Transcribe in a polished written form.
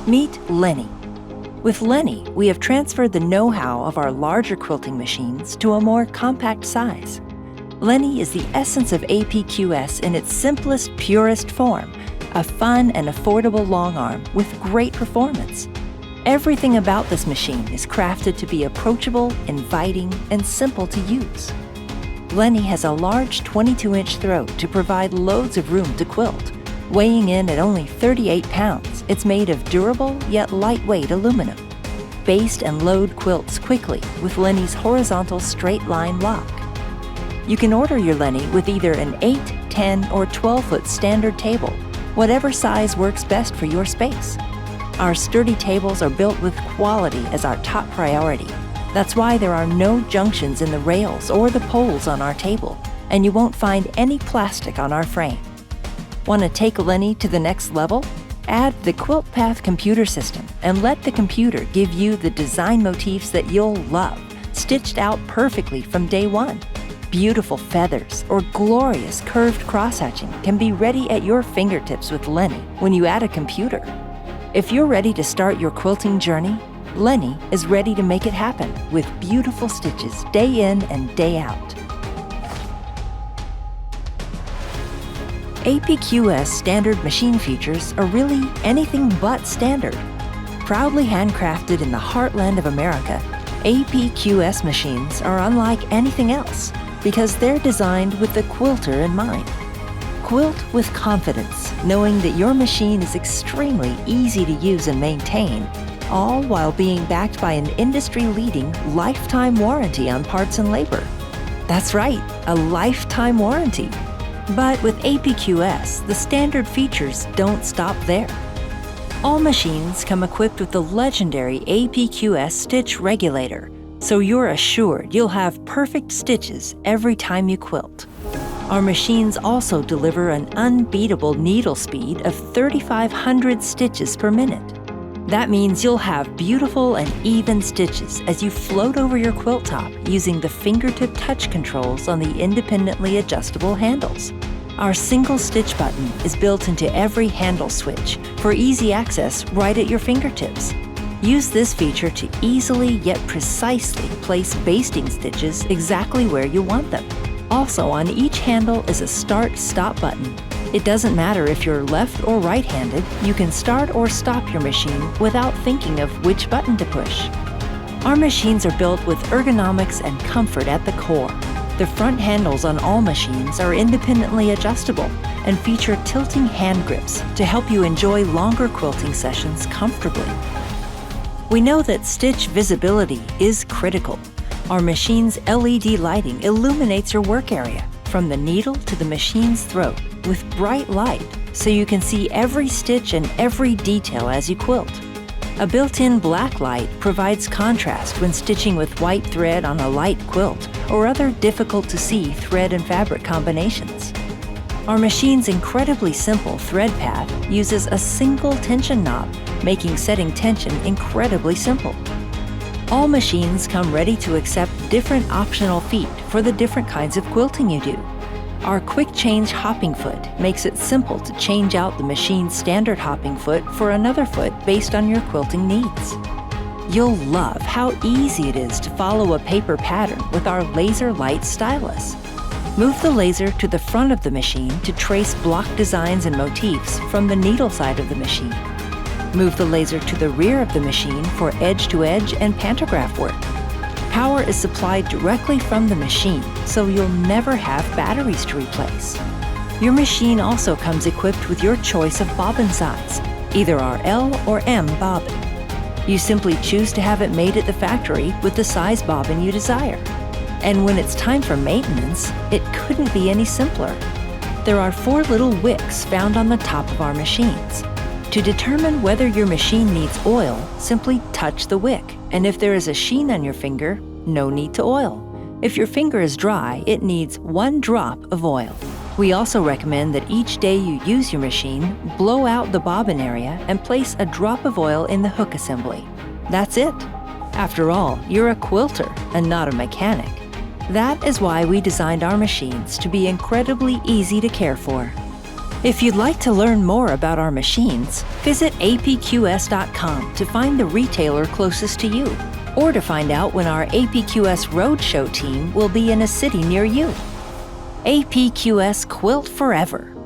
Meet Lenni. With Lenni, we have transferred the know-how of our larger quilting machines to a more compact size. Lenni is the essence of APQS in its simplest, purest form, a fun and affordable long arm with great performance. Everything about this machine is crafted to be approachable, inviting, and simple to use. Lenni has a large 22-inch throat to provide loads of room to quilt. Weighing in at only 38 pounds, it's made of durable yet lightweight aluminum. Baste and load quilts quickly with Lenni's horizontal straight line lock. You can order your Lenni with either an 8, 10, or 12-foot standard table, whatever size works best for your space. Our sturdy tables are built with quality as our top priority. That's why there are no junctions in the rails or the poles on our table, and you won't find any plastic on our frame. Want to take Lenni to the next level? Add the Quilt Path computer system and let the computer give you the design motifs that you'll love, stitched out perfectly from day one. Beautiful feathers or glorious curved cross-hatching can be ready at your fingertips with Lenni when you add a computer. If you're ready to start your quilting journey, Lenni is ready to make it happen with beautiful stitches day in and day out. APQS standard machine features are really anything but standard. Proudly handcrafted in the heartland of America, APQS machines are unlike anything else because they're designed with the quilter in mind. Quilt with confidence, knowing that your machine is extremely easy to use and maintain, all while being backed by an industry-leading lifetime warranty on parts and labor. That's right, a lifetime warranty. But with APQS, the standard features don't stop there. All machines come equipped with the legendary APQS stitch regulator, so you're assured you'll have perfect stitches every time you quilt. Our machines also deliver an unbeatable needle speed of 3,500 stitches per minute. That means you'll have beautiful and even stitches as you float over your quilt top using the fingertip touch controls on the independently adjustable handles. Our single stitch button is built into every handle switch for easy access right at your fingertips. Use this feature to easily yet precisely place basting stitches exactly where you want them. Also, on each handle is a start-stop button. It doesn't matter if you're left or right-handed, you can start or stop your machine without thinking of which button to push. Our machines are built with ergonomics and comfort at the core. The front handles on all machines are independently adjustable and feature tilting hand grips to help you enjoy longer quilting sessions comfortably. We know that stitch visibility is critical. Our machine's LED lighting illuminates your work area, from the needle to the machine's throat, with bright light, so you can see every stitch and every detail as you quilt. A built-in black light provides contrast when stitching with white thread on a light quilt or other difficult-to-see thread and fabric combinations. Our machine's incredibly simple thread path uses a single tension knob, making setting tension incredibly simple. All machines come ready to accept different optional feet for the different kinds of quilting you do. Our quick change hopping foot makes it simple to change out the machine's standard hopping foot for another foot based on your quilting needs. You'll love how easy it is to follow a paper pattern with our laser light stylus. Move the laser to the front of the machine to trace block designs and motifs from the needle side of the machine. Move the laser to the rear of the machine for edge-to-edge and pantograph work. Power is supplied directly from the machine, so you'll never have batteries to replace. Your machine also comes equipped with your choice of bobbin size, either our L or M bobbin. You simply choose to have it made at the factory with the size bobbin you desire. And when it's time for maintenance, it couldn't be any simpler. There are 4 little wicks found on the top of our machines. To determine whether your machine needs oil, simply touch the wick, and if there is a sheen on your finger, no need to oil. If your finger is dry, it needs 1 drop of oil. We also recommend that each day you use your machine, blow out the bobbin area and place a drop of oil in the hook assembly. That's it. After all, you're a quilter and not a mechanic. That is why we designed our machines to be incredibly easy to care for. If you'd like to learn more about our machines, visit apqs.com to find the retailer closest to you, or to find out when our APQS Roadshow team will be in a city near you. APQS Quilt Forever.